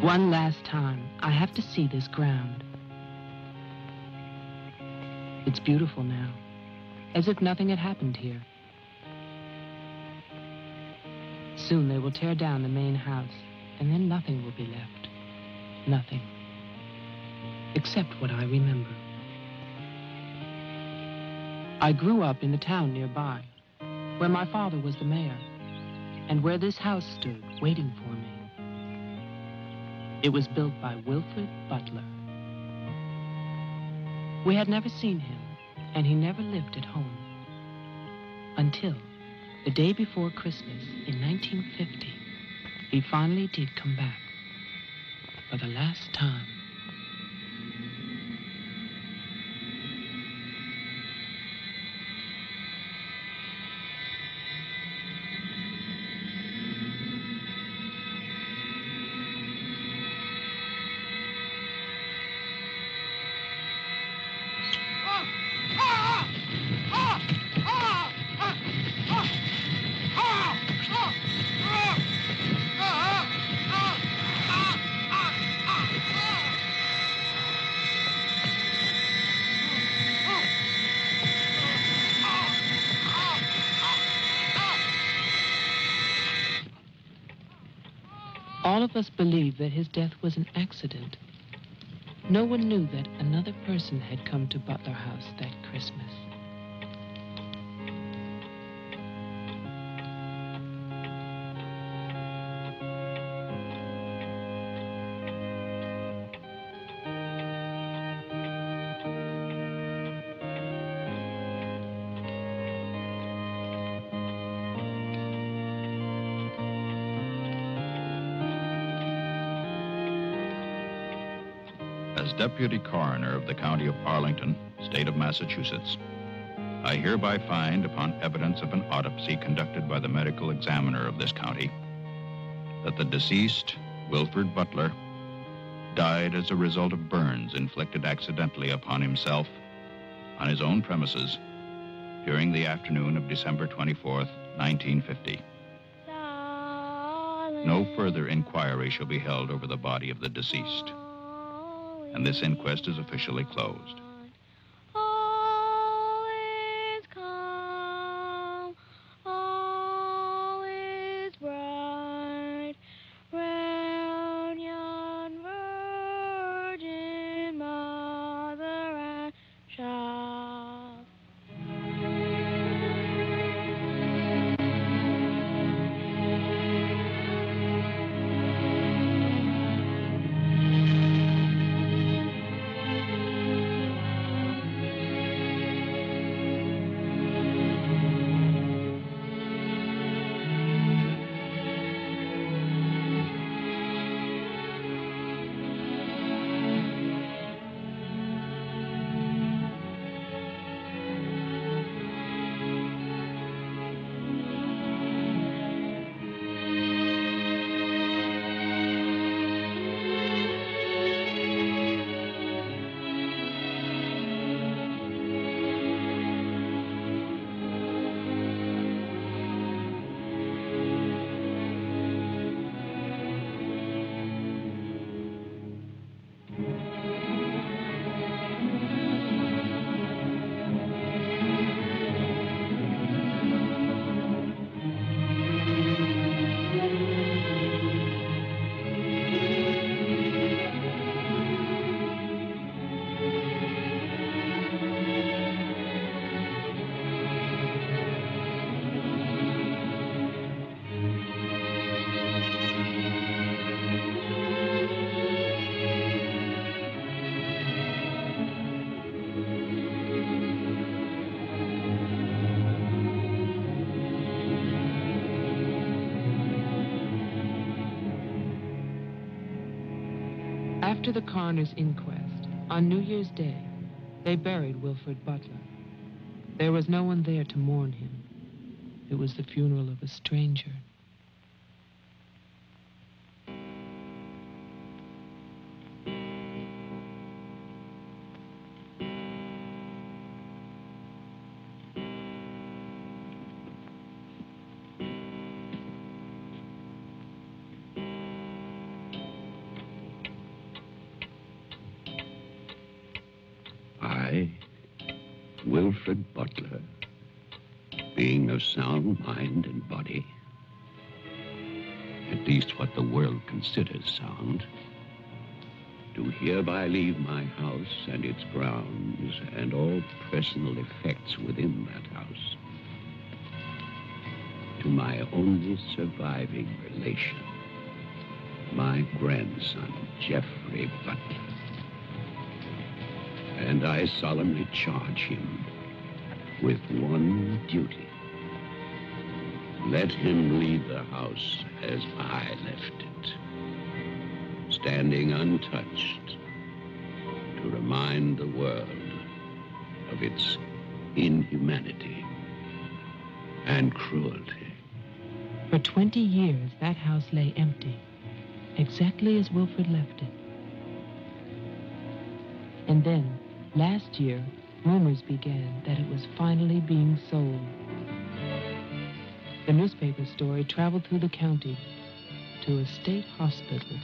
One last time, I have to see this ground. It's beautiful now, as if nothing had happened here. Soon they will tear down the main house, and then nothing will be left. Nothing. Except what I remember. I grew up in the town nearby, where my father was the mayor, and where this house stood waiting for me. It was built by Wilfred Butler. We had never seen him, and he never lived at home. Until the day before Christmas in 1950, he finally did come back for the last time. All of us believed that his death was an accident. No one knew that another person had come to Butler House that Christmas. As Deputy Coroner of the County of Arlington, State of Massachusetts, I hereby find, upon evidence of an autopsy conducted by the medical examiner of this county, that the deceased, Wilfred Butler, died as a result of burns inflicted accidentally upon himself on his own premises during the afternoon of December 24th, 1950. No further inquiry shall be held over the body of the deceased, and this inquest is officially closed. All is calm, all is bright, round yon Virgin Mother and Child. After the coroner's inquest, on New Year's Day, they buried Wilfred Butler. There was no one there to mourn him. It was the funeral of a stranger. Wilfred Butler, being of sound mind and body, at least what the world considers sound, do hereby leave my house and its grounds and all personal effects within that house to my only surviving relation, my grandson, Geoffrey Butler. And I solemnly charge him with one duty. Let him leave the house as I left it, standing untouched to remind the world of its inhumanity and cruelty. For 20 years, that house lay empty, exactly as Wilfred left it. And then, last year, rumors began that it was finally being sold. The newspaper story traveled through the county to a state hospital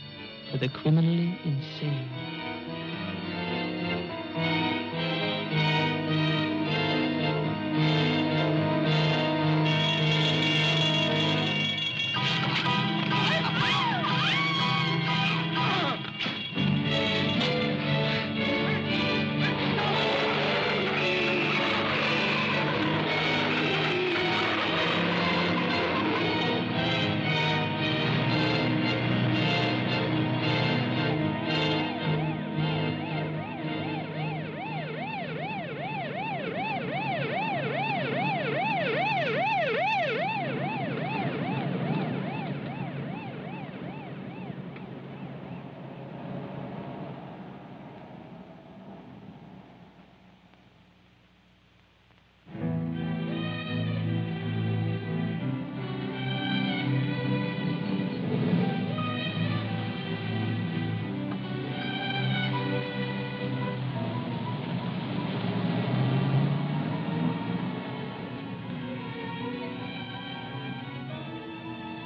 for the criminally insane.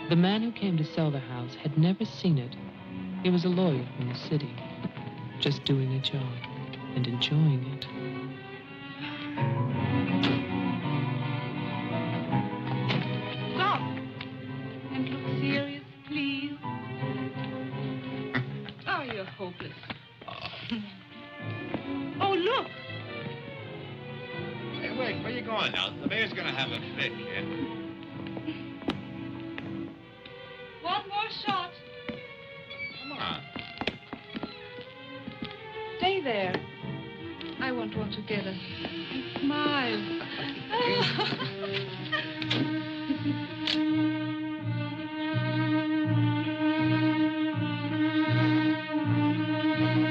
The man who came to sell the house had never seen it. He was a lawyer from the city, just doing a job and enjoying it. Stop and look serious, please. Oh, you're hopeless. Oh, look. Hey, wait, where you going now? The mayor's gonna have a fit, kid. One more shot. Come on. Stay there. I won't want to get a smile.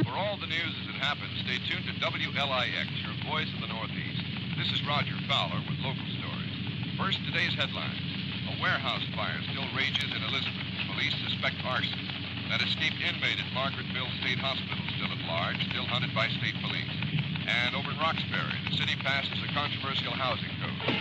For all the news as it happens, stay tuned to WLIX, your voice of the Northeast. This is Roger Fowler with local stories. First, today's headlines. A warehouse fire still rages in Elizabeth. Police suspect arson. That escaped inmate at Margaretville State Hospital still at large, still hunted by state police. And over in Roxbury, the city passes a controversial housing code.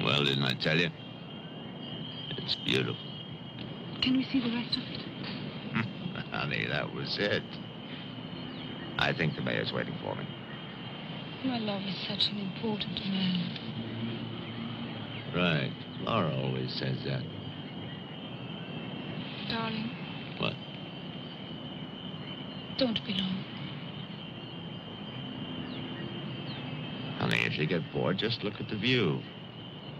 Well, didn't I tell you? It's beautiful. Can we see the rest of it? Honey, that was it. I think the mayor's waiting for me. My love is such an important man. Right. Laura always says that. Darling, What? Don't be long. Honey, if you get bored, just look at the view.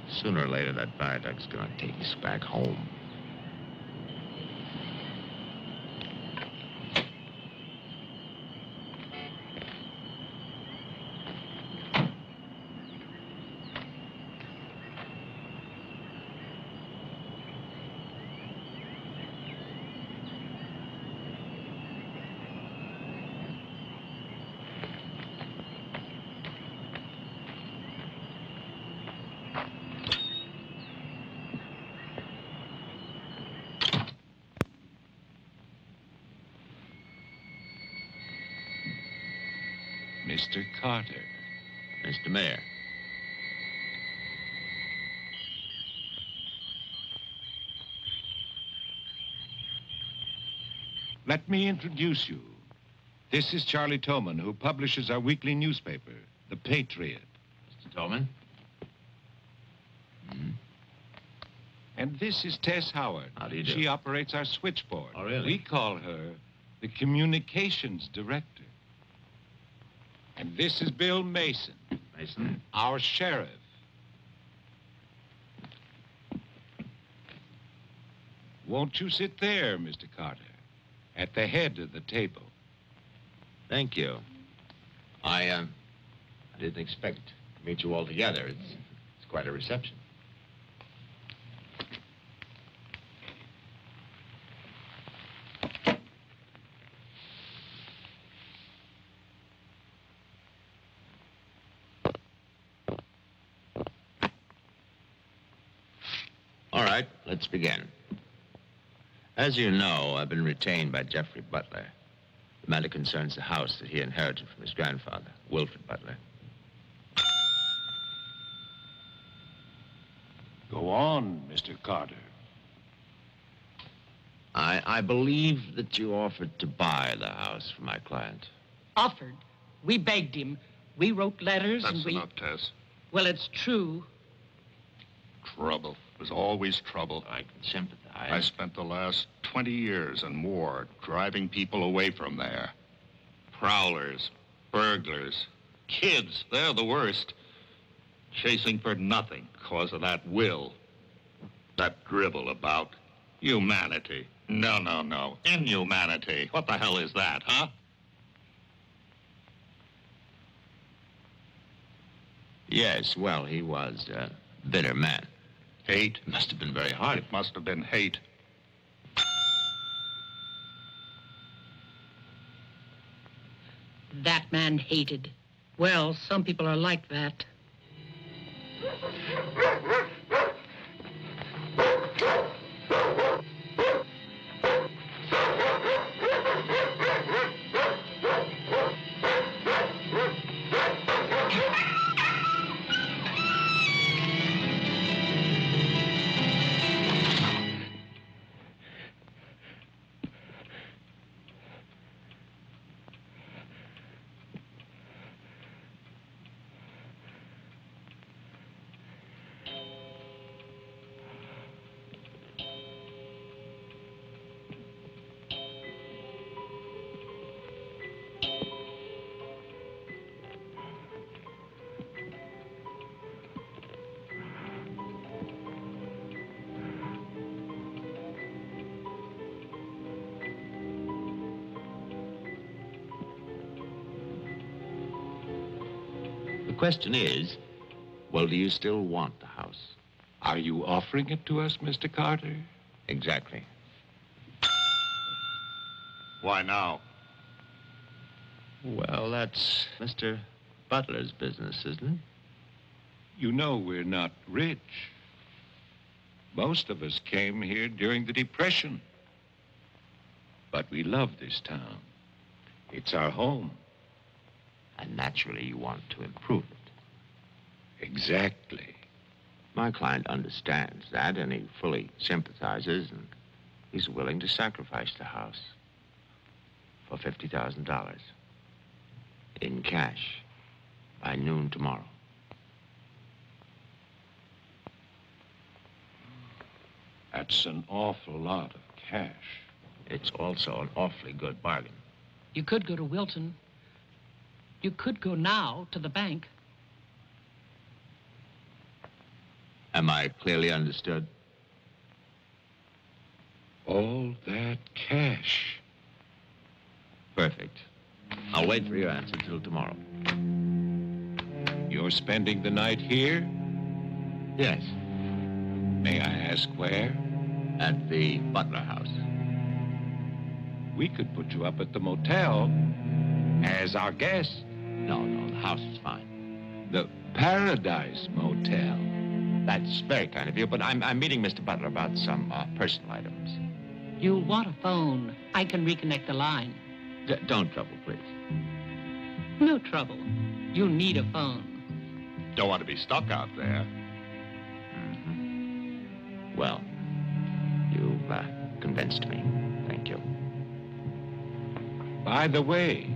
Sooner or later, that viaduct's gonna take us back home. Mr. Carter. Mr. Mayor. Let me introduce you. This is Charlie Toman, who publishes our weekly newspaper, The Patriot. Mr. Tolman. And this is Tess Howard. How do you do? She operates our switchboard. Oh, really? We call her the communications director. And this is Bill Mason, Mason. our sheriff. Won't you sit there, Mr. Carter, at the head of the table? Thank you. I didn't expect to meet you all together. It's quite a reception. All right, let's begin. As you know, I've been retained by Jeffrey Butler. The matter concerns the house that he inherited from his grandfather, Wilfred Butler. Go on, Mr. Carter. I believe that you offered to buy the house for my client. Offered. We begged him. We wrote letters and That's enough, Tess. Well, it's true. Trouble. It was always trouble. I can sympathize. I spent the last 20 years and more driving people away from there. Prowlers, burglars, kids, they're the worst. Chasing for nothing because of that will. That drivel about humanity. No, no, no. Inhumanity. What the hell is that, huh? Yes, well, he was a bitter man. Hate. It must have been very hard. It must have been hate. That man hated. Well, some people are like that. The question is, well, do you still want the house? Are you offering it to us, Mr. Carter? Exactly. Why now? Well, that's Mr. Butler's business, isn't it? You know we're not rich. Most of us came here during the Depression. But we love this town. It's our home. And naturally, you want to improve it. Exactly. My client understands that, and he fully sympathizes, and he's willing to sacrifice the house for $50,000 in cash by noon tomorrow. That's an awful lot of cash. It's also an awfully good bargain. You could go to Wilton. You could go now to the bank. Am I clearly understood? All that cash. Perfect. I'll wait for your answer till tomorrow. You're spending the night here? Yes, May I ask where? at the Butler house. We could put you up at the motel as our guest. No, the house is fine. The Paradise Motel. That's very kind of you, but I'm meeting Mr. Butler about some personal items. You'll want a phone. I can reconnect the line. Don't trouble, please. No trouble. You need a phone. Don't want to be stuck out there. Well, you've convinced me. Thank you. By the way,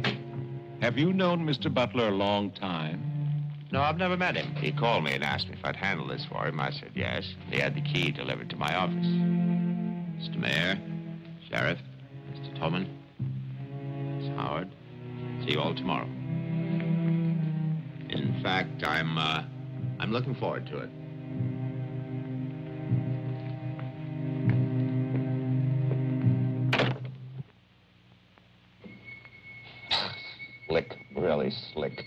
have you known Mr. Butler a long time? No, I've never met him. He called me and asked me if I'd handle this for him. I said yes. He had the key delivered to my office. Mr. Mayor, Sheriff, Mr. Tolman, Miss Howard, see you all tomorrow. In fact, I'm looking forward to it. Slick, really slick.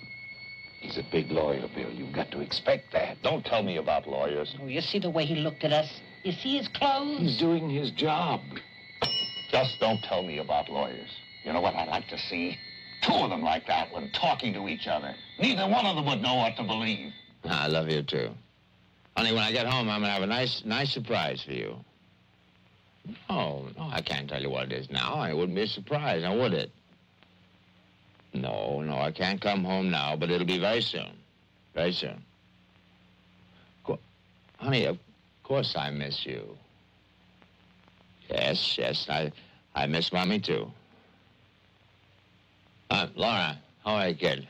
He's a big lawyer, Bill. You've got to expect that. Don't tell me about lawyers. Oh, you see the way he looked at us? You see his clothes? He's doing his job. Just don't tell me about lawyers. You know what I'd like to see? Two of them like that one talking to each other. Neither one of them would know what to believe. I love you, too. Honey, when I get home, I'm going to have a nice surprise for you. No, I can't tell you what it is now. It wouldn't be a surprise, now would it? No, I can't come home now, but it'll be very soon. Very soon. Honey, of course I miss you. Yes, I miss Mommy, too. Laura, how are you, kid?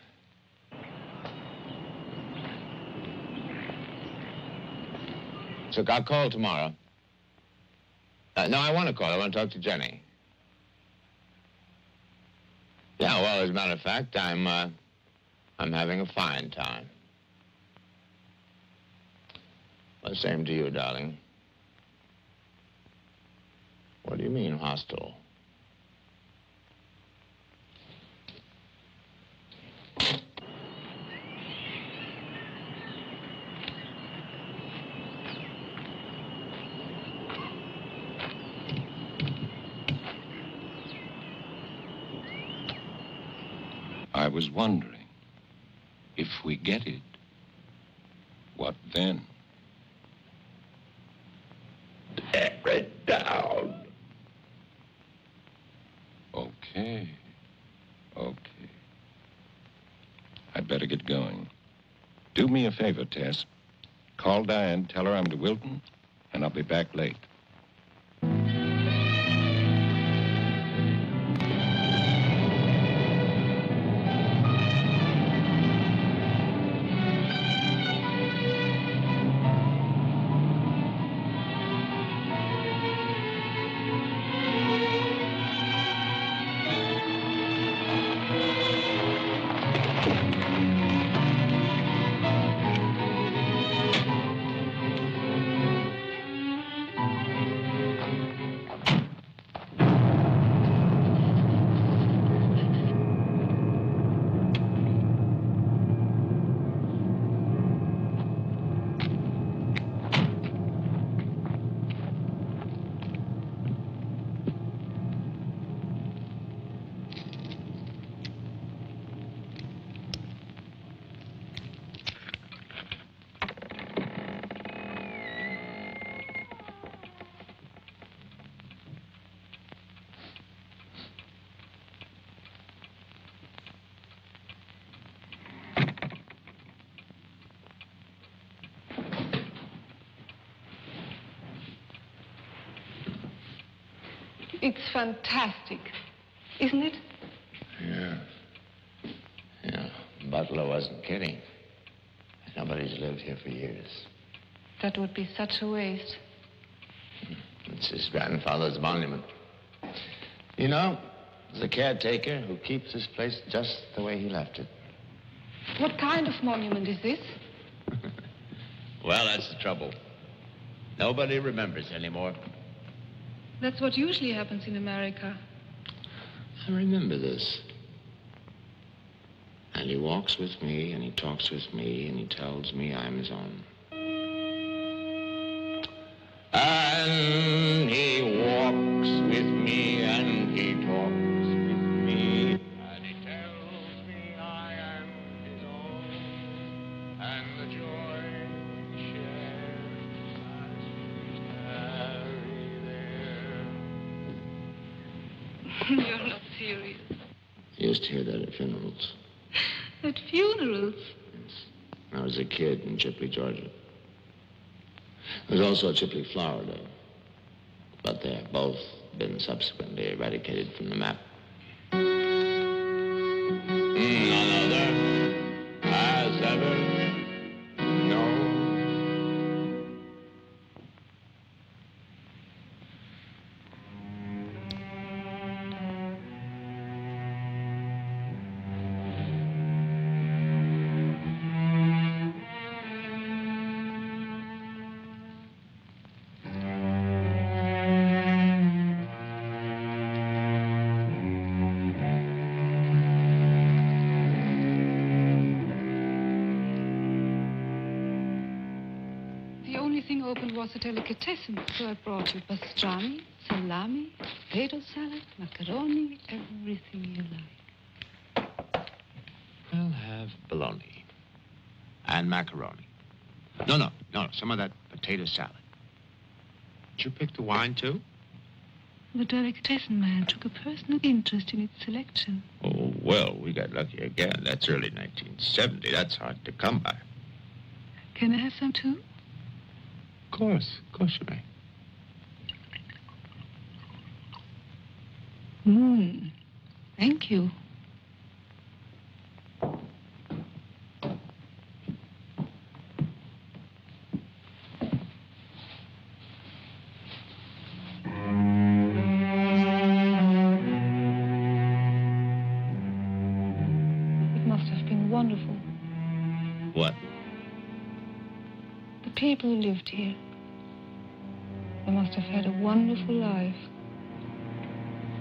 So I'll call tomorrow. No, I want to call. I want to talk to Jenny. Yeah, well, as a matter of fact, I'm having a fine time. Well, same to you, darling. What do you mean, hostile? I was wondering, if we get it, what then? Tear it down. Okay. I'd better get going. Do me a favor, Tess. Call Diane, tell her I'm to Wilton, and I'll be back late. It's fantastic, isn't it? Yeah. Butler wasn't kidding. Nobody's lived here for years. That would be such a waste. It's his grandfather's monument. You know, There's a caretaker who keeps this place just the way he left it. What kind of monument is this? Well, that's the trouble. Nobody remembers anymore. That's what usually happens in America. I remember this. And he walks with me, and he talks with me, and he tells me I'm his own. And he walks with me, and he talks with me, and he tells me I am his own, and the joy we share as we tarry there. You're not serious. I used to hear that at funerals. At funerals? Yes. When I was a kid in Chipley, Georgia. There was also a Chipley, Florida. But they have both been subsequently eradicated from the map. None other has ever known. Was a delicatessen, so I brought you pastrami, salami, potato salad, macaroni, everything you like. We'll have bologna and macaroni. No, some of that potato salad. Did you pick the wine, too? The delicatessen man took a personal interest in its selection. Oh, well, we got lucky again. That's early 1970. That's hard to come by. Can I have some, too? Of course you may. Thank you. It must have been wonderful. What? The people who lived here. They must have had a wonderful life.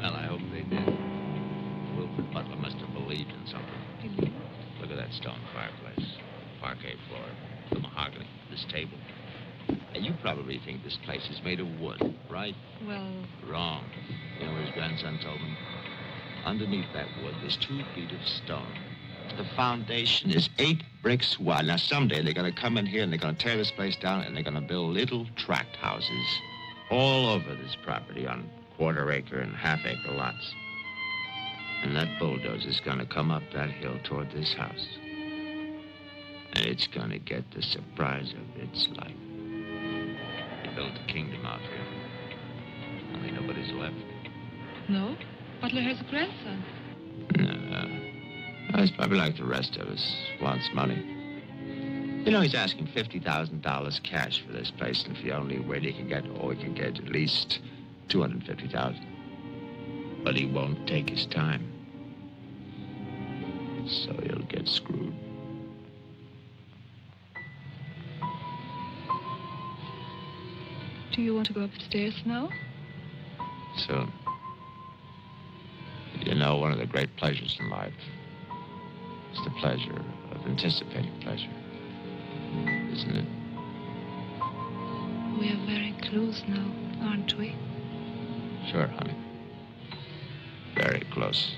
Well, I hope they did. Wilfred Butler must have believed in something. Look at that stone fireplace, parquet floor, the mahogany, this table. And you probably think this place is made of wood, right? Well... Wrong. You know what his grandson told me? Underneath that wood, there's 2 feet of stone. The foundation is 8 bricks wide. Now, someday they're going to come in here and they're going to tear this place down and they're going to build little tract houses all over this property on quarter-acre and half-acre lots. And that bulldozer's going to come up that hill toward this house. And it's going to get the surprise of its life. They built a kingdom out here. Only nobody's left. No? Butler has a grandson. No. He's probably like the rest of us. Wants money. You know, he's asking $50,000 cash for this place, and if he only wait, he can get at least $250,000. But he won't take his time. So he'll get screwed. Do you want to go upstairs now? Soon. You know, one of the great pleasures in life is the pleasure of anticipating pleasure. Isn't it? We are very close now, aren't we? Sure, honey. Very close.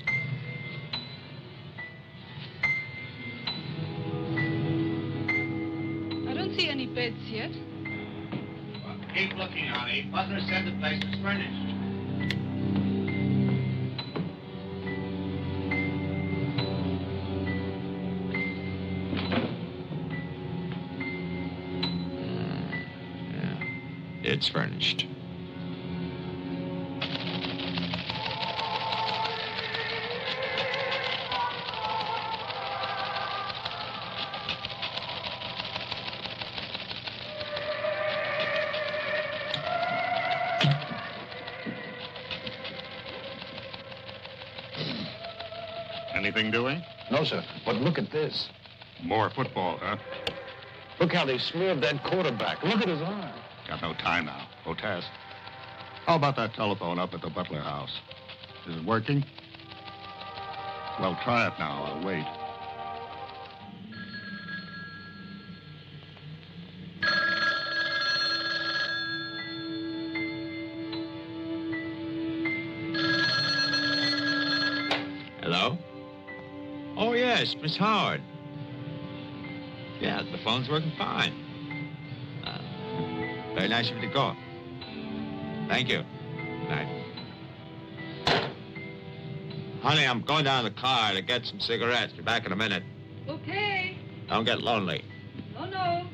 I don't see any beds yet. Well, keep looking, honey. Butler said the place was furnished. It's furnished. anything doing? No, sir. But look at this. More football, huh? Look how they smeared that quarterback. Look at his arm. Got no time now. Otes. How about that telephone up at the Butler house? Is it working? Well, try it now. I'll wait. Hello? Oh, yes, Miss Howard. Yeah, the phone's working fine. Very nice of you to call. Thank you. Good night. Honey, I'm going down to the car to get some cigarettes. Be back in a minute. Okay. Don't get lonely. No, no.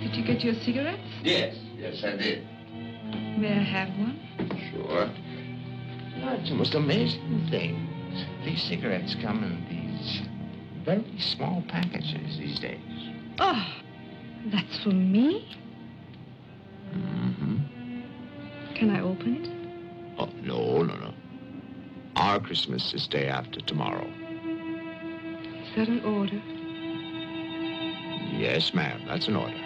Did you get your cigarettes? Yes, I did. May I have one? Sure. It's the most amazing things. These cigarettes come in these very small packages these days. Oh, that's for me? Mm-hmm. Can I open it? Oh, no. Our Christmas is day after tomorrow. Is that an order? Yes, ma'am, that's an order.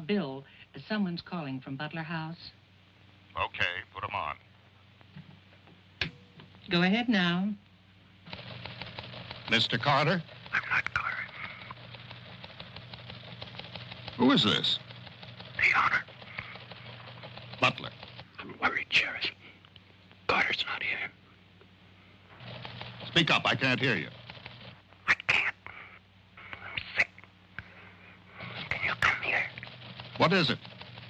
Bill. Someone's calling from Butler House. Okay, put him on. Go ahead now. Mr. Carter? I'm not Carter. Who is this? The honor. Butler. I'm worried, Sheriff. Carter's not here. Speak up, I can't hear you. I can't. I'm sick. Can you come here? What is it?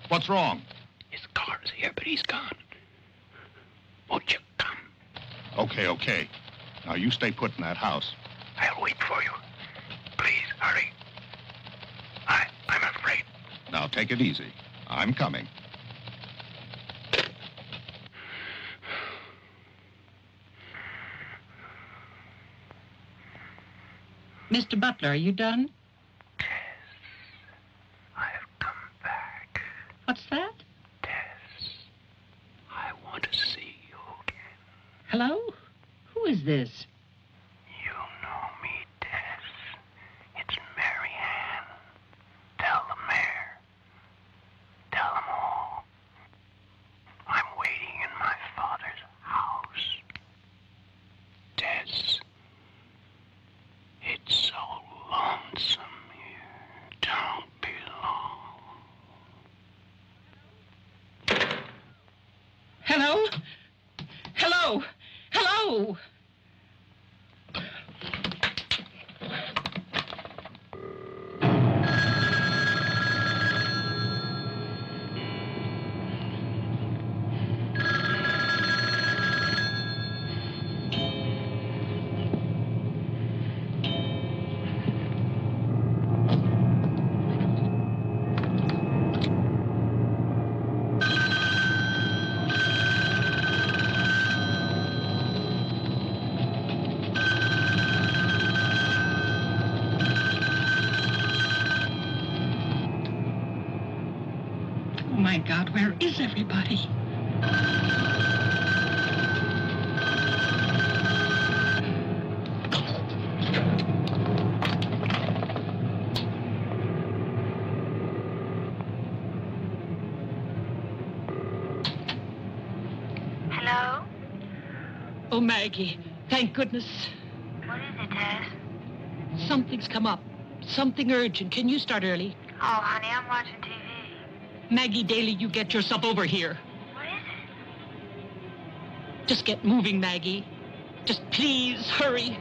What's wrong? His car's here, but he's gone. Won't you come? Okay. Now, you stay put in that house. I'll wait for you. Please, hurry. I'm afraid. Now, take it easy. I'm coming. Mr. Butler, are you done? Tess, I have come back. What's that? Tess, I want to see you again. Hello? Who is this? You know me, Tess. It's Mary Ann. Tell the mayor. Tell them all. I'm waiting in my father's house. Tess, it's so lonesome here. Don't be long. Hello? Hello? Hello? Oh, my God, where is everybody? Hello? Oh, Maggie, thank goodness. What is it, Tess? Something's come up. Something urgent. Can you start early? Oh, honey, I'm watching TV. Maggie Daly, you get yourself over here. What is it? Just get moving, Maggie. Just please hurry.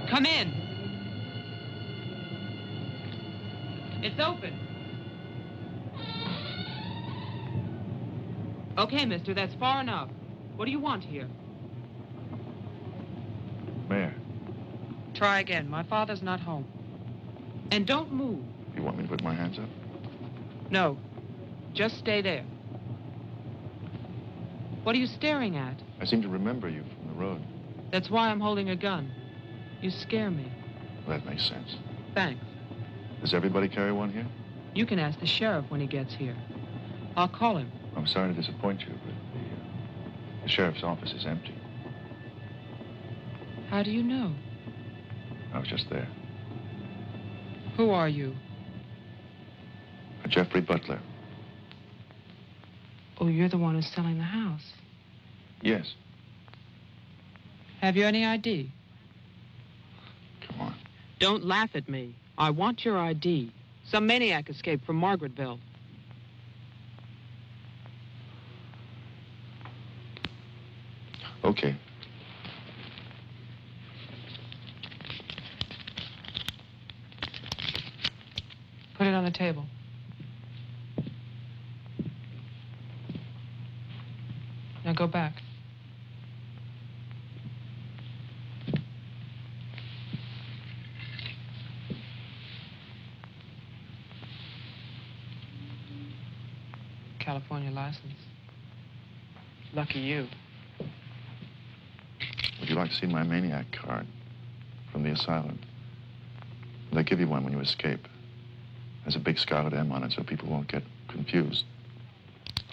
Come in. It's open. Okay, mister, that's far enough. What do you want here? Mayor, Try again. My father's not home. And don't move. you want me to put my hands up? No. Just stay there. What are you staring at? I seem to remember you from the road. That's why I'm holding a gun. You scare me. Well, that makes sense. Thanks. Does everybody carry one here? You can ask the sheriff when he gets here. I'll call him. I'm sorry to disappoint you, but the sheriff's office is empty. How do you know? I was just there. Who are you? Jeffrey Butler. Oh, you're the one who's selling the house. Yes. Have you any ID? Come on. Don't laugh at me. I want your ID. Some maniac escaped from Margaretville. Okay. Put it on the table. Now go back. California license. Lucky you. Would you like to see my maniac card from the asylum? They give you one when you escape. There's a big scarlet M on it so people won't get confused.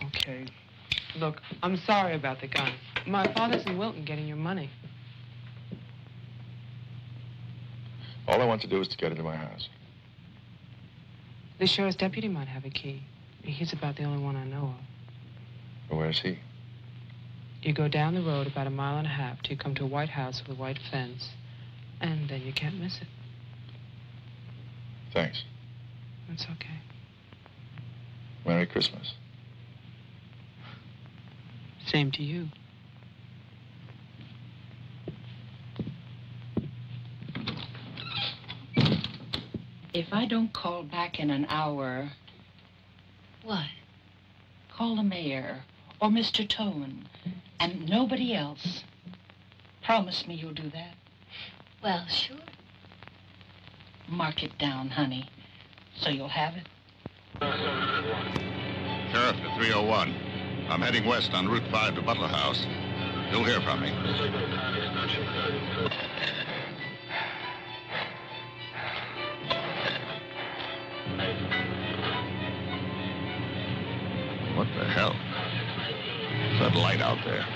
Okay. Look, I'm sorry about the gun. My father's in Wilton getting your money. All I want to do is to get into my house. The sheriff's deputy might have a key. He's about the only one I know of. Well, where's he? You go down the road about 1.5 miles till you come to a white house with a white fence, and then you can't miss it. Thanks. It's okay. Merry Christmas. Same to you. If I don't call back in an hour... What? Call the mayor or Mr. Tone and nobody else. Promise me you'll do that. Well, sure. Mark it down, honey, so you'll have it. Sheriff to 301. I'm heading west on Route 5 to Butler House. You'll hear from me. What the hell? What's that light out there?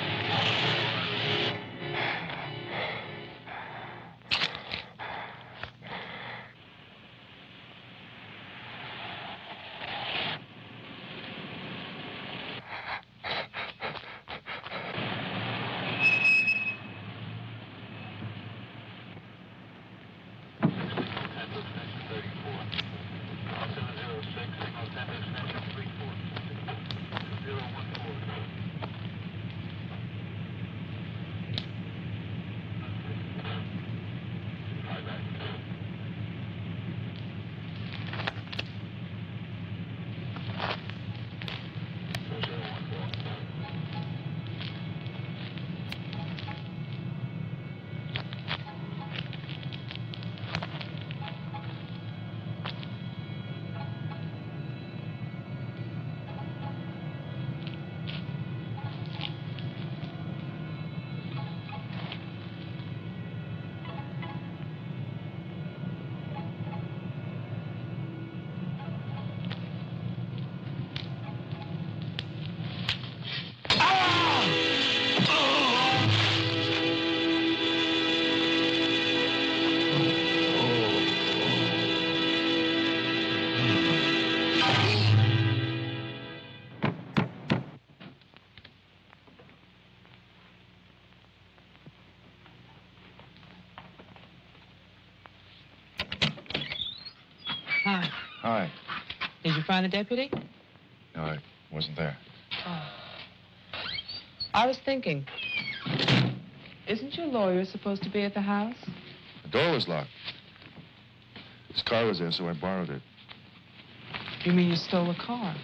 Hi. Hi. Did you find the deputy? No, I wasn't there. Oh. I was thinking, isn't your lawyer supposed to be at the house? The door was locked. His car was there, so I borrowed it. You mean you stole a car?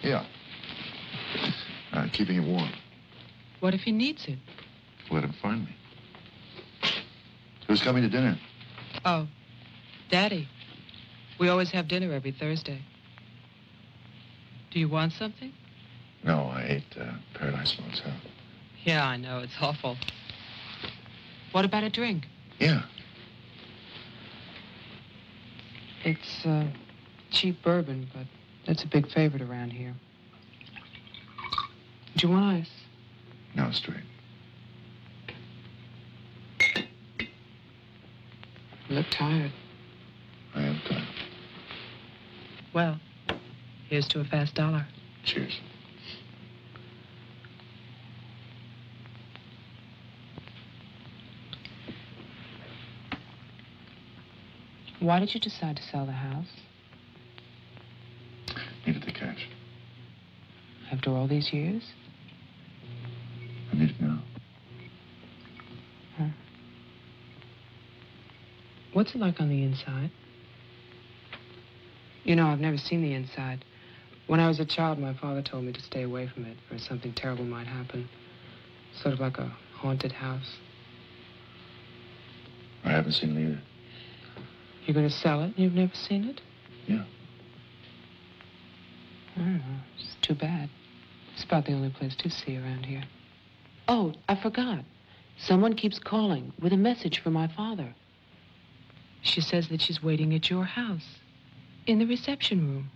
Yeah. Keeping it warm. What if he needs it? Let him find me. Who's coming to dinner? Oh, Daddy. We always have dinner every Thursday. Do you want something? No, I ate Paradise Motel. Yeah, I know. It's awful. What about a drink? Yeah. It's cheap bourbon, but that's a big favorite around here. Do you want ice? No, straight. You look tired. I am tired. Well, here's to a fast dollar. Cheers. Why did you decide to sell the house? Needed the cash. After all these years? I need it now. Huh. What's it like on the inside? You know, I've never seen the inside. When I was a child, my father told me to stay away from it, or something terrible might happen. Sort of like a haunted house. I haven't seen it either. You're going to sell it and you've never seen it? Yeah. I don't know. It's too bad. It's about the only place to see around here. Oh, I forgot. Someone keeps calling with a message for my father. She says that she's waiting at your house, in the reception room.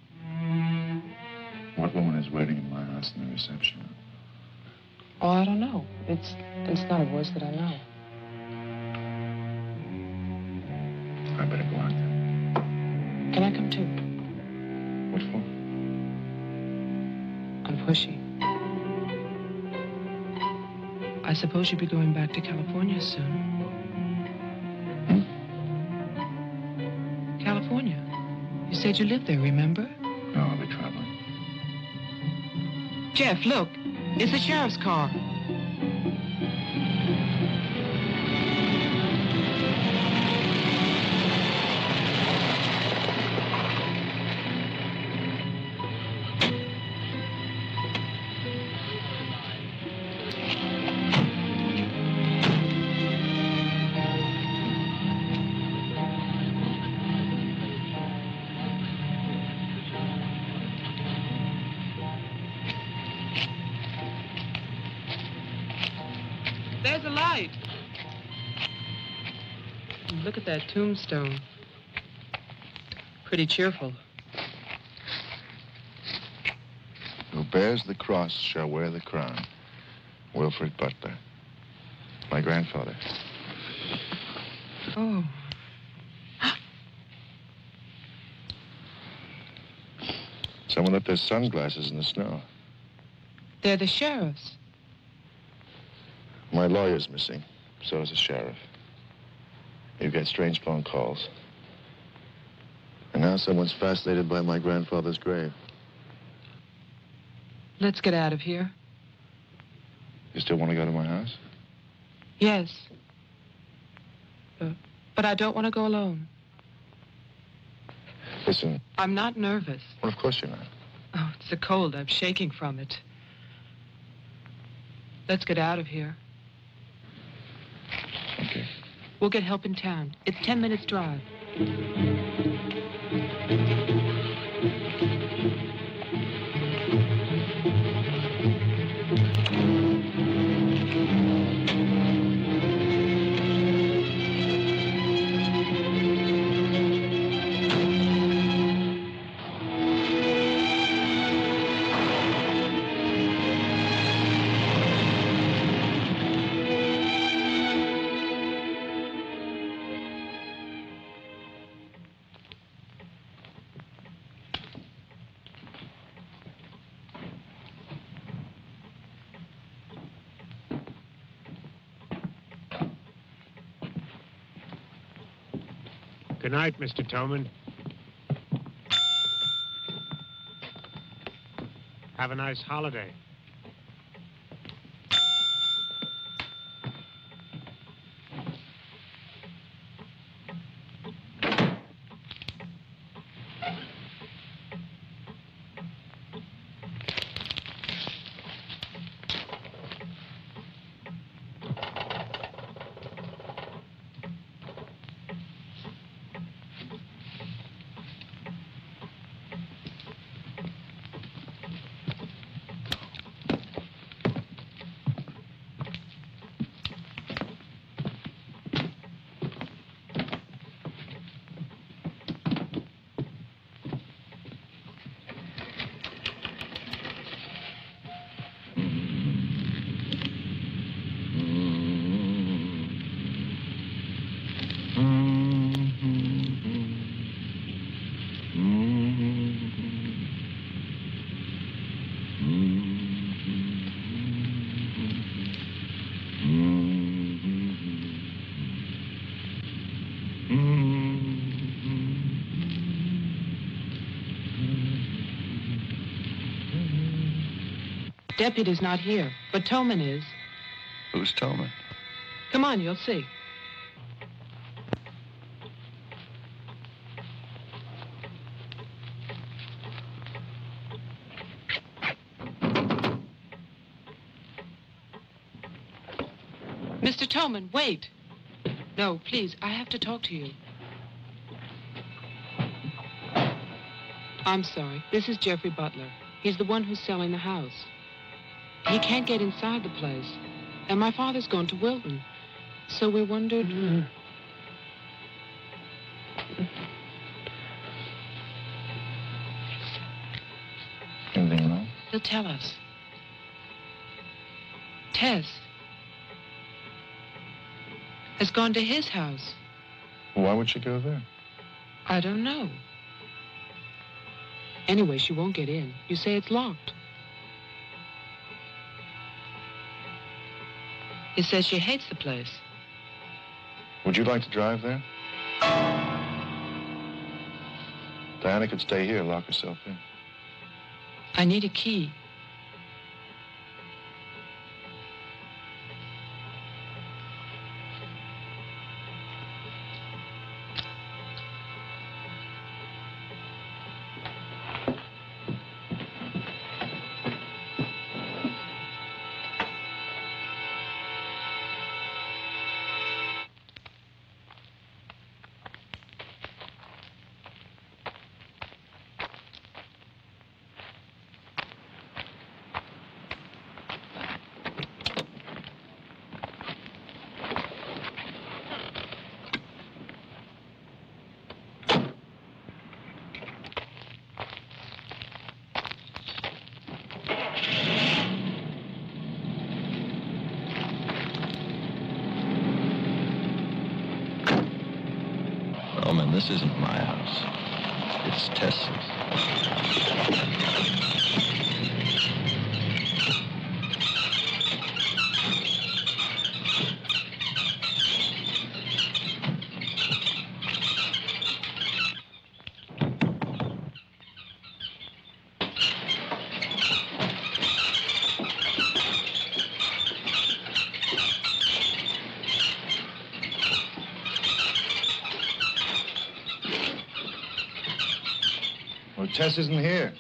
What woman is waiting in my house in the reception room? Oh, I don't know. It's not a voice that I know. I better go out then. Can I come too? What for? I'm pushy. I suppose you'll be going back to California soon. California? You said you lived there, remember? No, I'll be traveling. Jeff, look. It's the sheriff's car. There's a light. Look at that tombstone. Pretty cheerful. Who bears the cross shall wear the crown. Wilfred Butler. My grandfather. Oh. Someone left their sunglasses in the snow. They're the sheriff's. My lawyer's missing. So is the sheriff. You get strange phone calls. And now someone's fascinated by my grandfather's grave. Let's get out of here. You still want to go to my house? Yes. But I don't want to go alone. Listen. I'm not nervous. Well, of course you're not. Oh, it's the cold. I'm shaking from it. Let's get out of here. Okay. We'll get help in town. It's 10 minutes drive. Good night, Mr. Toman. Have a nice holiday. Deputy's not here, but Toman is. Who's Toman? Come on, you'll see. Mr. Toman, wait. No, please, I have to talk to you. I'm sorry. This is Jeffrey Butler. He's the one who's selling the house. He can't get inside the place. And my father's gone to Wilton. So we wondered... Anything wrong? He'll tell us. Tess has gone to his house. Why would she go there? I don't know. Anyway, she won't get in. You say it's locked. He says she hates the place. Would you like to drive there? Diana could stay here, lock herself in. I need a key. Roman, this isn't my house. It's Tess's. Well, Tess isn't here.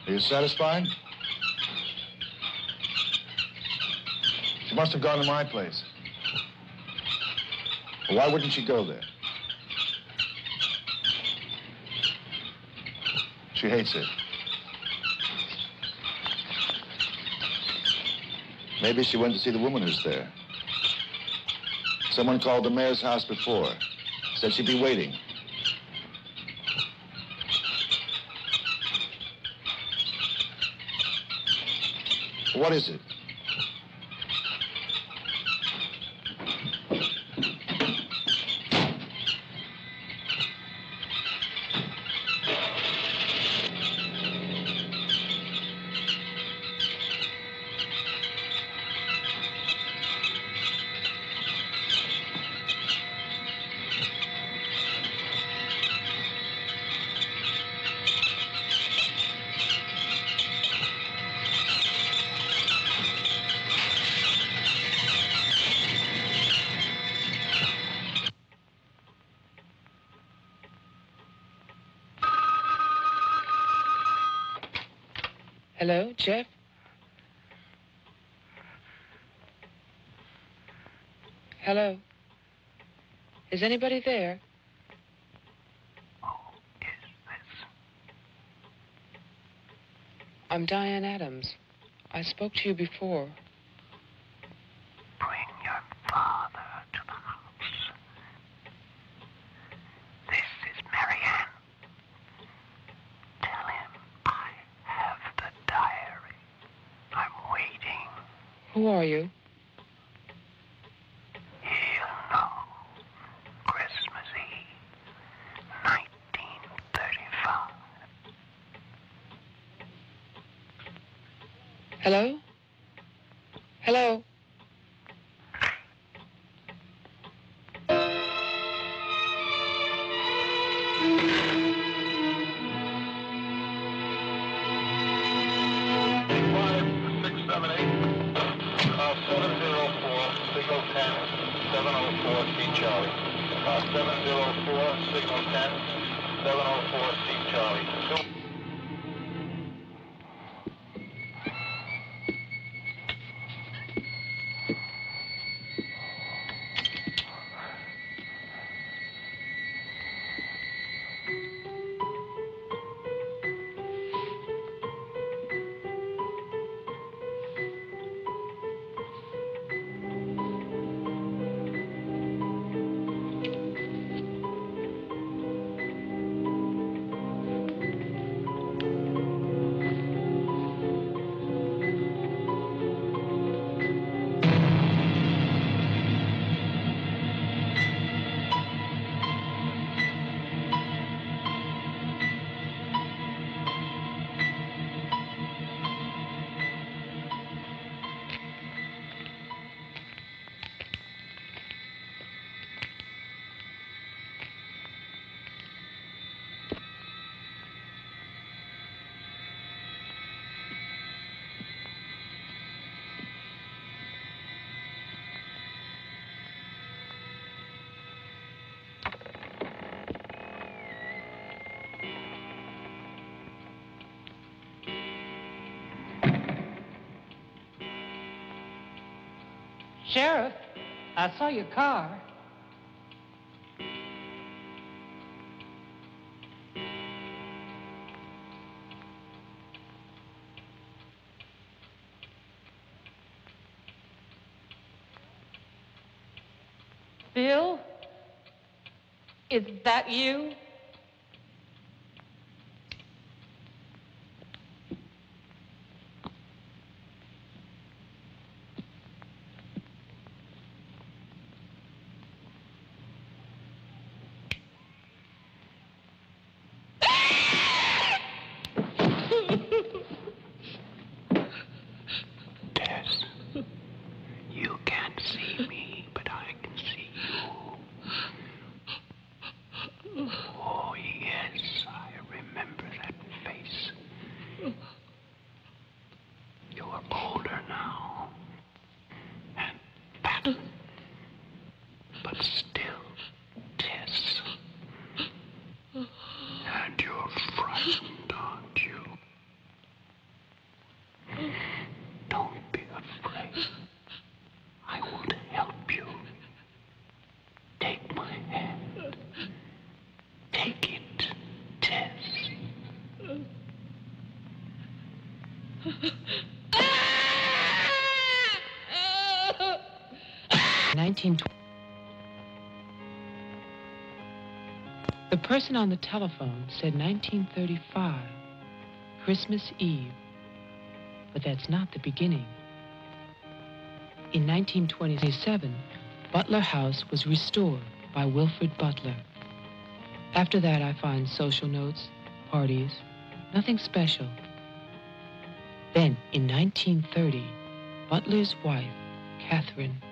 Are you satisfied? She must have gone to my place. Well, why wouldn't she go there? She hates it. Maybe she went to see the woman who's there. Someone called the mayor's house before. Said she'd be waiting. What is it? Hello, Jeff? Hello? Is anybody there? I'm Diane Adams. I spoke to you before. Bring your father to the house. This is Marianne. Tell him I have the diary. I'm waiting. Who are you? He'll know. Christmas Eve, 1935. Hello? Hello? Signal 10, 704 C Charlie. 704, signal 10, 704 C Charlie. Sheriff, I saw your car. Bill? Is that you? Tess, you can't see me, but I can see you. Oh, yes, I remember that face. You're older now. And fat. But still, Tess. And you're frightened, aren't you? Don't be afraid. I want to help you. Take my hand. Take it, Tess. 1920. The person on the telephone said 1935, Christmas Eve. But that's not the beginning. In 1927, Butler House was restored by Wilfred Butler. After that, I find social notes, parties, nothing special. Then, in 1930, Butler's wife, Catherine,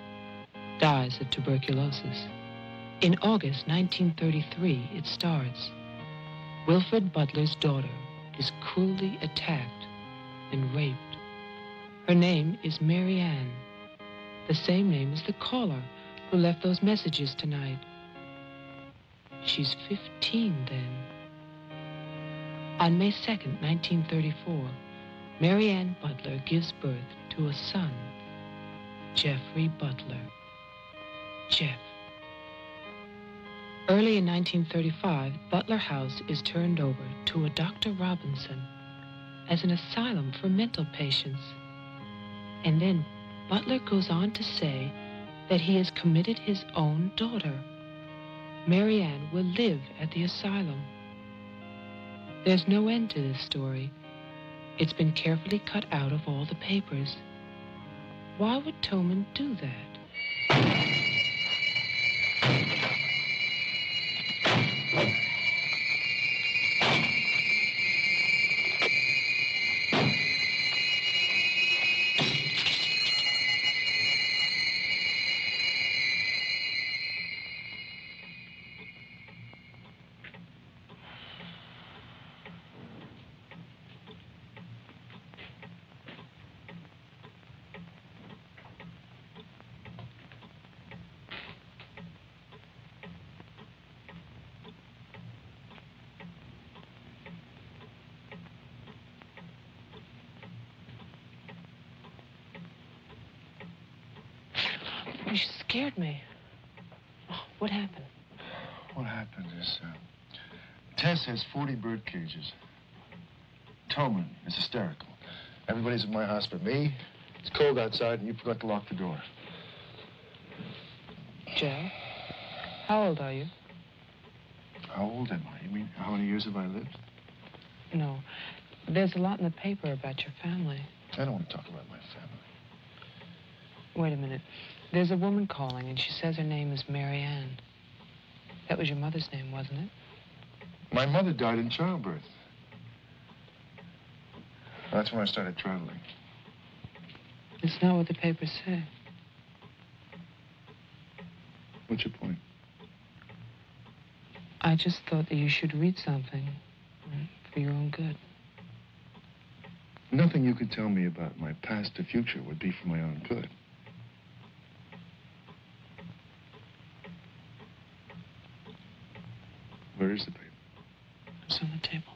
dies of tuberculosis. In August 1933, it starts. Wilfred Butler's daughter is cruelly attacked and raped. Her name is Mary Ann, the same name as the caller who left those messages tonight. She's 15 then. On May 2nd, 1934, Mary Ann Butler gives birth to a son, Jeffrey Butler. Jeff. Early in 1935, Butler House is turned over to a Dr. Robinson as an asylum for mental patients. And then Butler goes on to say that he has committed his own daughter. Mary Ann will live at the asylum. There's no end to this story. It's been carefully cut out of all the papers. Why would Toman do that? You scared me. Oh, what happened? What happened is, Tess has 40 bird cages. Toman is hysterical. Everybody's at my house but me. It's cold outside, and you forgot to lock the door. Joe, how old are you? How old am I? You mean, how many years have I lived? No. There's a lot in the paper about your family. I don't want to talk about my family. Wait a minute. There's a woman calling, and she says her name is Mary Ann. That was your mother's name, wasn't it? My mother died in childbirth. That's when I started traveling. It's not what the papers say. What's your point? I just thought that you should read something for your own good. Nothing you could tell me about my past or future would be for my own good. Where is the paper? It's on the table.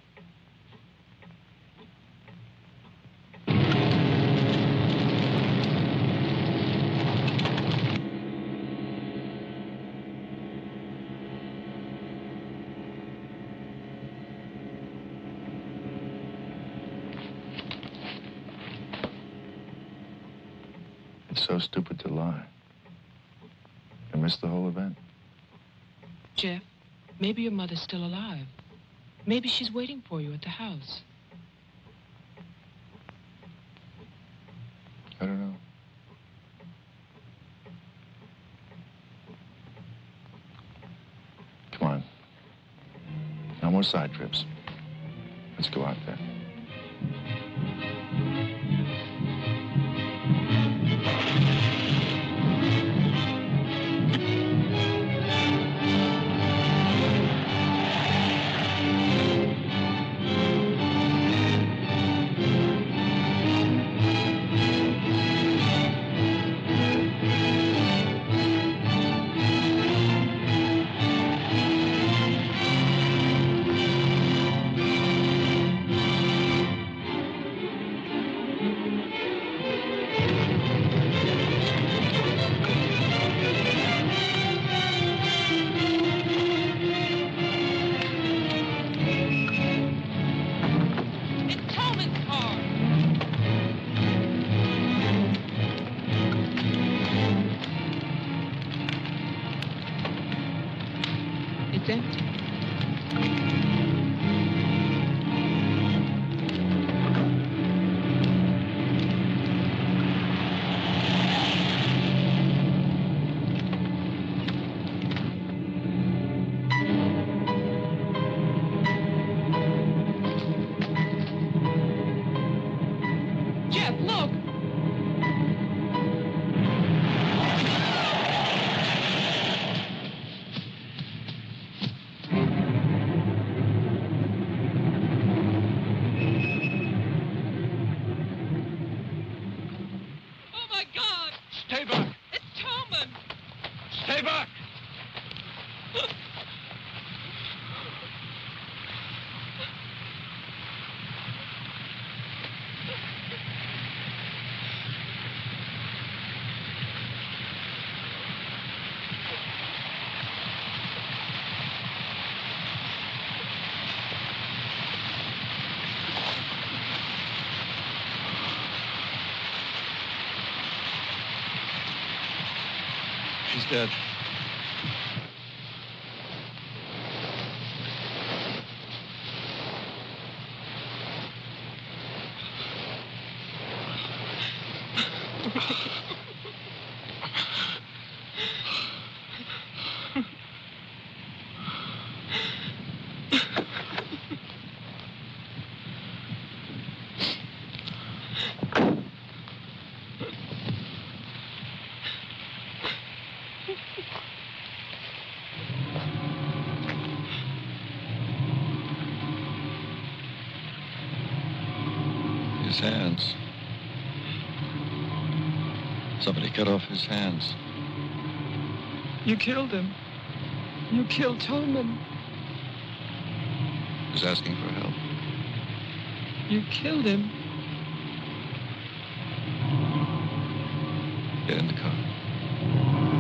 It's so stupid to lie. I missed the whole event. Jeff, maybe your mother's still alive. Maybe she's waiting for you at the house. I don't know. Come on. No more side trips. Let's go out there. It's empty. Jeff, look! Stay back! It's Toman! Stay back! She's dead. His hands. Somebody cut off his hands. You killed him. You killed Toman. He's asking for help. You killed him. Get in the car.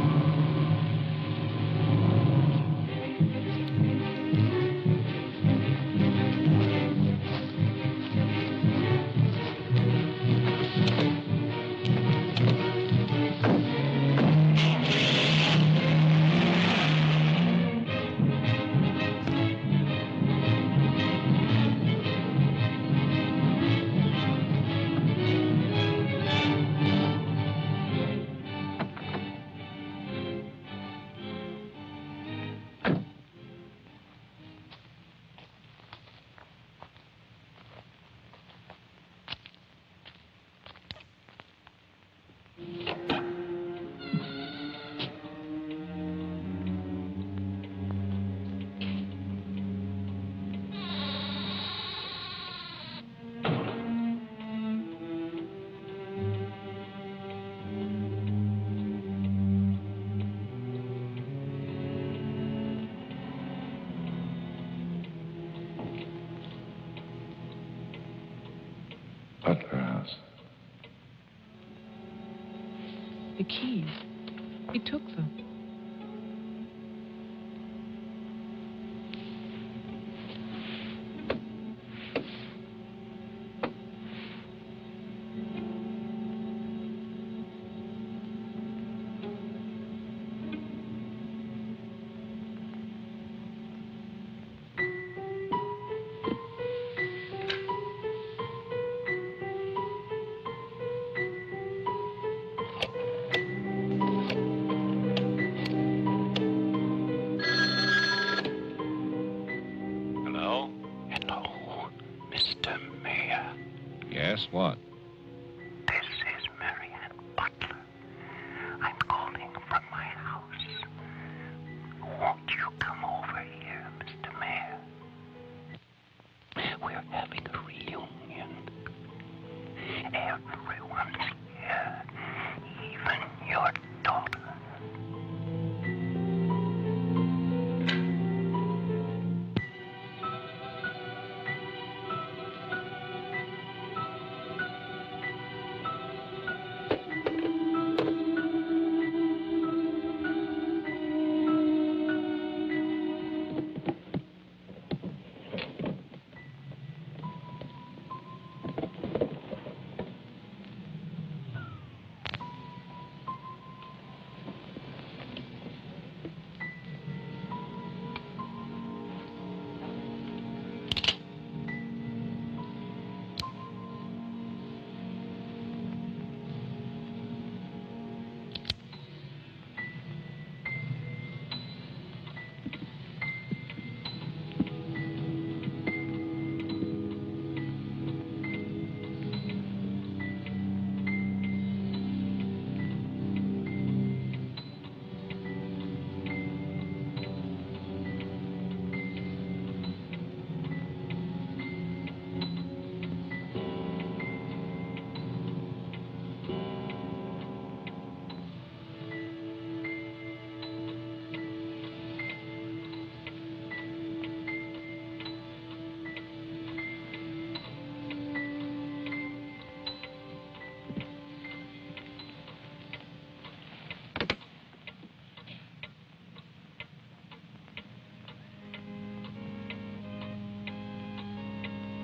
Butler House. The keys. He took them. Yes, what? This is Marianne Butler. I'm calling from my house. Won't you come over here, Mr. Mayor? We're having a reunion. Everyone's here, even your daughter.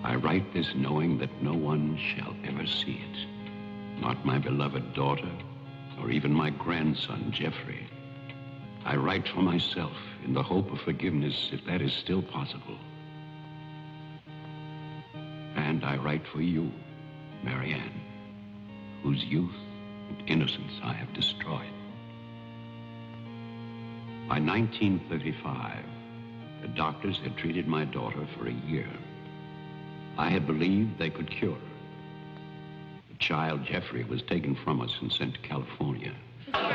I write this knowing that no one shall ever see it. Not my beloved daughter, or even my grandson, Jeffrey. I write for myself in the hope of forgiveness, if that is still possible. And I write for you, Marianne, whose youth and innocence I have destroyed. By 1935, the doctors had treated my daughter for a year. I had believed they could cure her. The child, Jeffrey, was taken from us and sent to California. I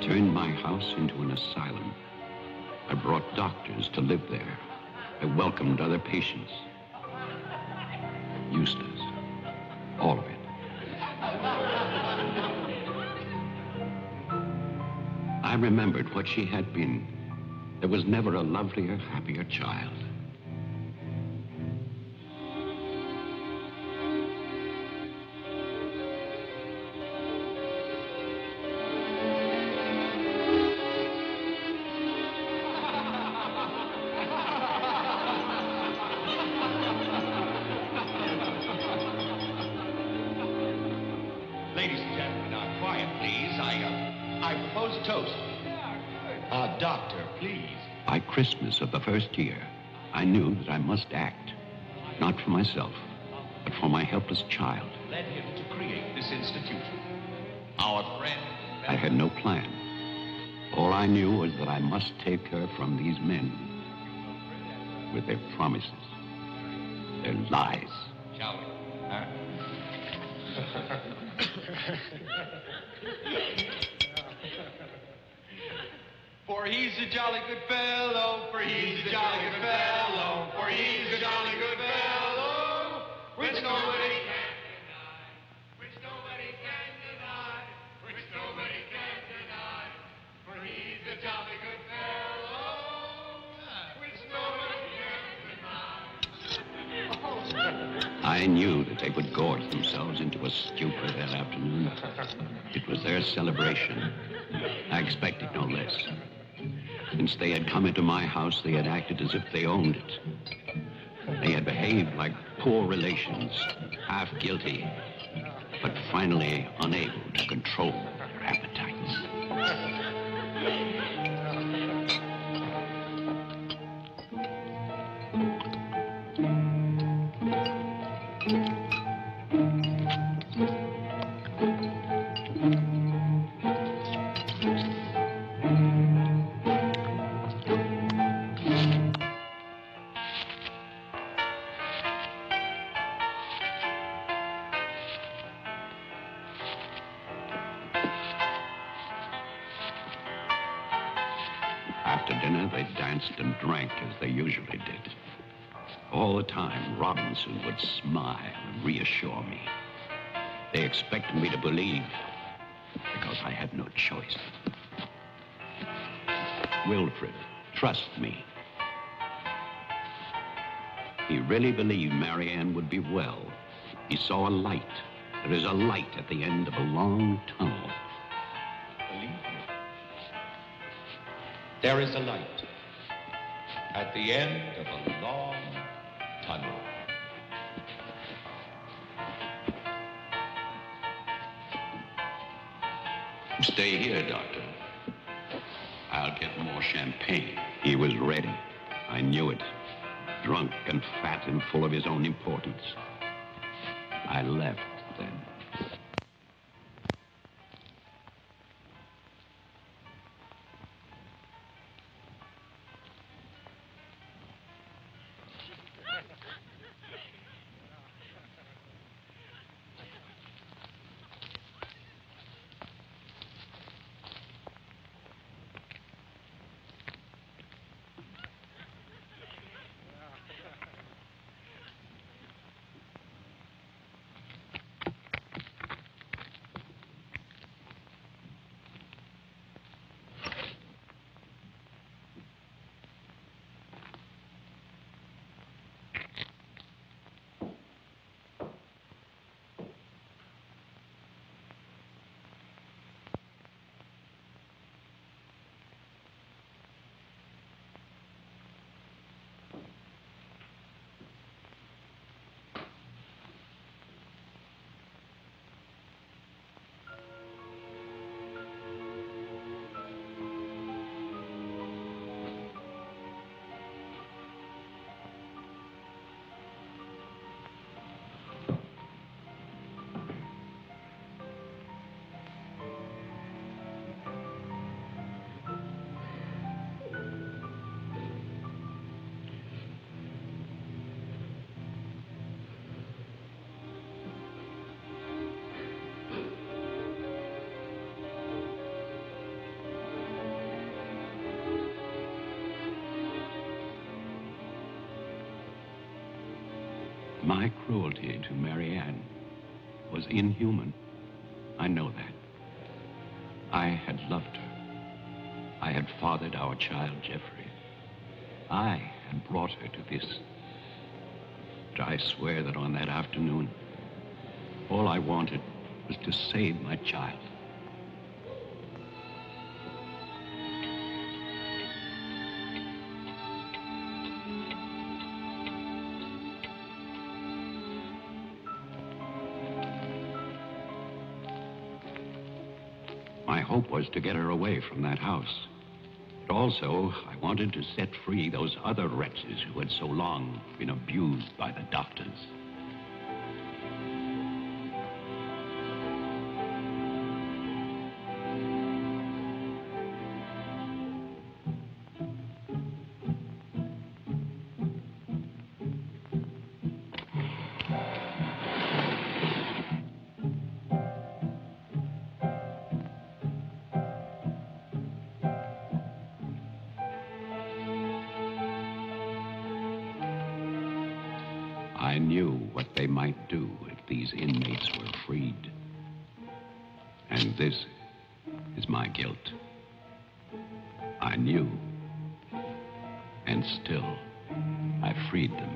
turned my house into an asylum. I brought doctors to live there. I welcomed other patients. Eustace, all of it. I remembered what she had been. There was never a lovelier, happier child. Ladies and gentlemen, now quiet, please. I propose a toast. Doctor, please. By Christmas of the first year, I knew that I must act, not for myself, but for my helpless child. Led him to create this institution. Our friend... I had no plan. All I knew was that I must take her from these men with their promises, their lies. Shall we? Huh? For he's a jolly good fellow, for he's a jolly good fellow, for he's a jolly good fellow, which nobody can deny, which nobody can deny, which nobody can deny, for he's a jolly good fellow, which nobody can deny. I knew that they would gorge themselves into a stupor that afternoon. It was their celebration. I expected no less. Since they had come into my house, they had acted as if they owned it. They had behaved like poor relations, half guilty, but finally unable to control their appetites. After dinner, they danced and drank as they usually did. All the time, Robinson would smile and reassure me. They expected me to believe, because I had no choice. Wilfred, trust me. He really believed Marianne would be well. He saw a light. There is a light at the end of a long tunnel. Believe me. There is a light at the end of a long tunnel. Stay here, Doctor. I'll get more champagne. He was ready. I knew it. Drunk and fat and full of his own importance. I left then. My cruelty to Marianne was inhuman. I know that. I had loved her. I had fathered our child, Jeffrey. I had brought her to this. But I swear that on that afternoon, all I wanted was to save my child. My hope was to get her away from that house. But also, I wanted to set free those other wretches who had so long been abused by the doctors. I knew what they might do if these inmates were freed. And this is my guilt. I knew, and still I freed them.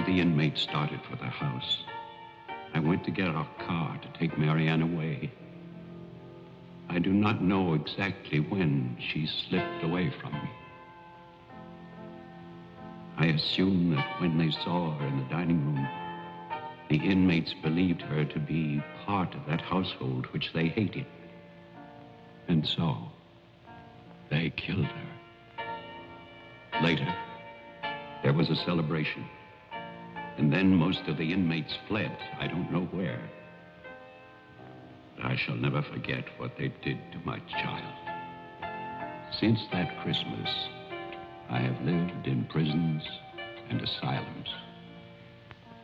after the inmates started for the house, I went to get our car to take Marianne away. I do not know exactly when she slipped away from me. I assume that when they saw her in the dining room, the inmates believed her to be part of that household which they hated. And so, they killed her. Later, there was a celebration. And then most of the inmates fled. I don't know where. But I shall never forget what they did to my child. Since that Christmas, I have lived in prisons and asylums.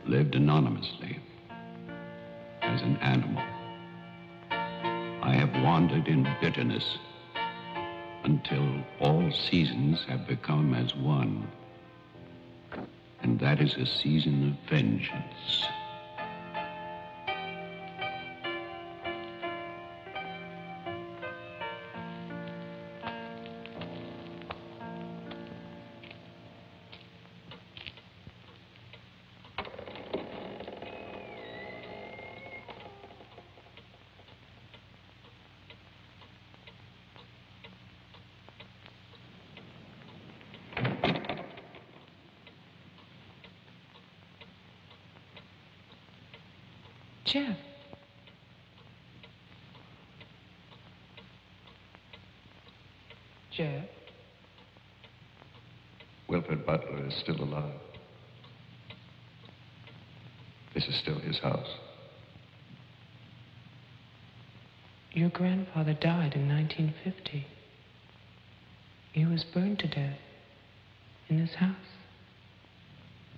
Lived anonymously, as an animal. I have wandered in bitterness until all seasons have become as one. And that is a season of vengeance. Jeff. Jeff. Wilfred Butler is still alive. This is still his house. Your grandfather died in 1950. He was burned to death in this house.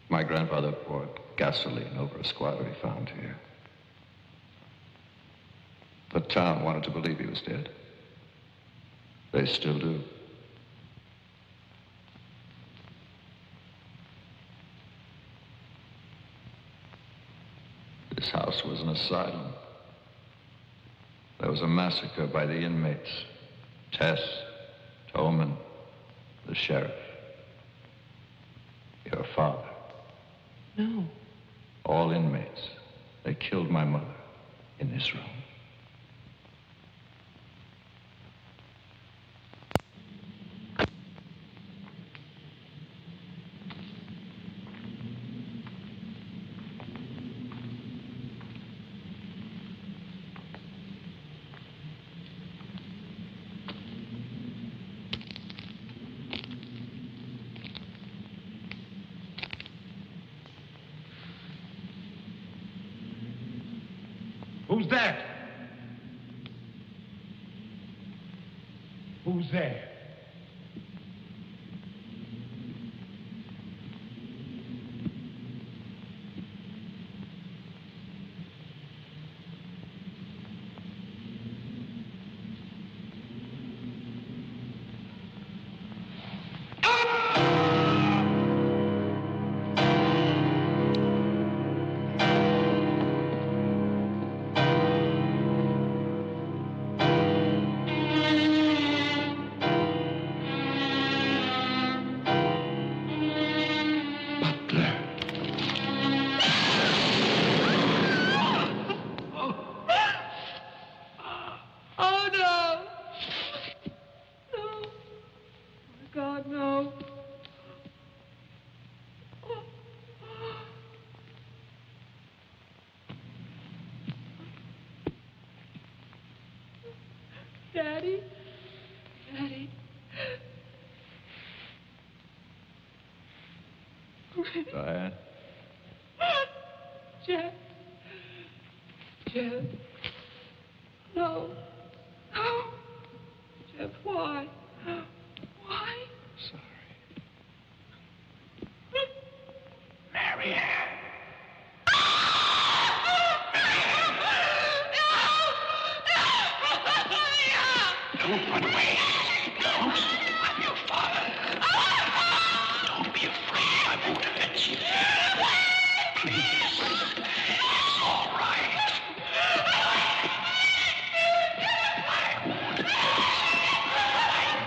My grandfather poured gasoline over a squatter he found here. The town wanted to believe he was dead. They still do. This house was an asylum. There was a massacre by the inmates. Tess, Tolman, the sheriff. Your father. No. All inmates. They killed my mother in this room. Who's that? Who's there? Daddy? Daddy? Diane? Jeff? Jeff? No. No. Jeff, why? Why? Sorry. Marianne. Don't run away. Don't. I'm your father. Don't be afraid. I won't hurt you. Please. It's all right. I won't hurt you. I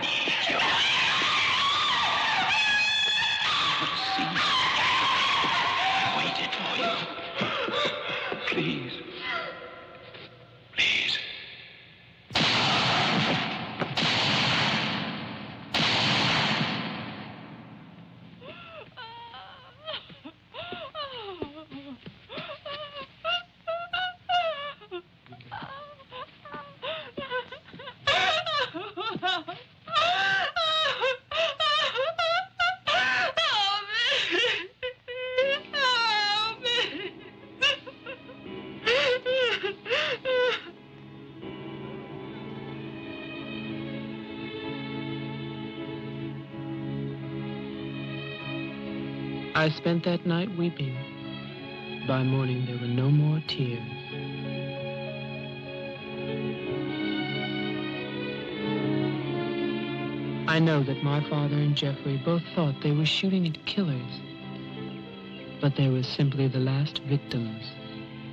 I spent that night weeping. By morning, there were no more tears. I know that my father and Jeffrey both thought they were shooting at killers, but they were simply the last victims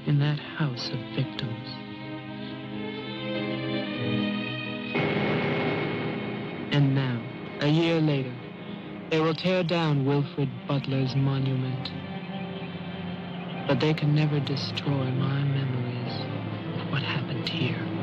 in that house of victims. And now, a year later, they will tear down Wilfred Butler's monument. But they can never destroy my memories of what happened here.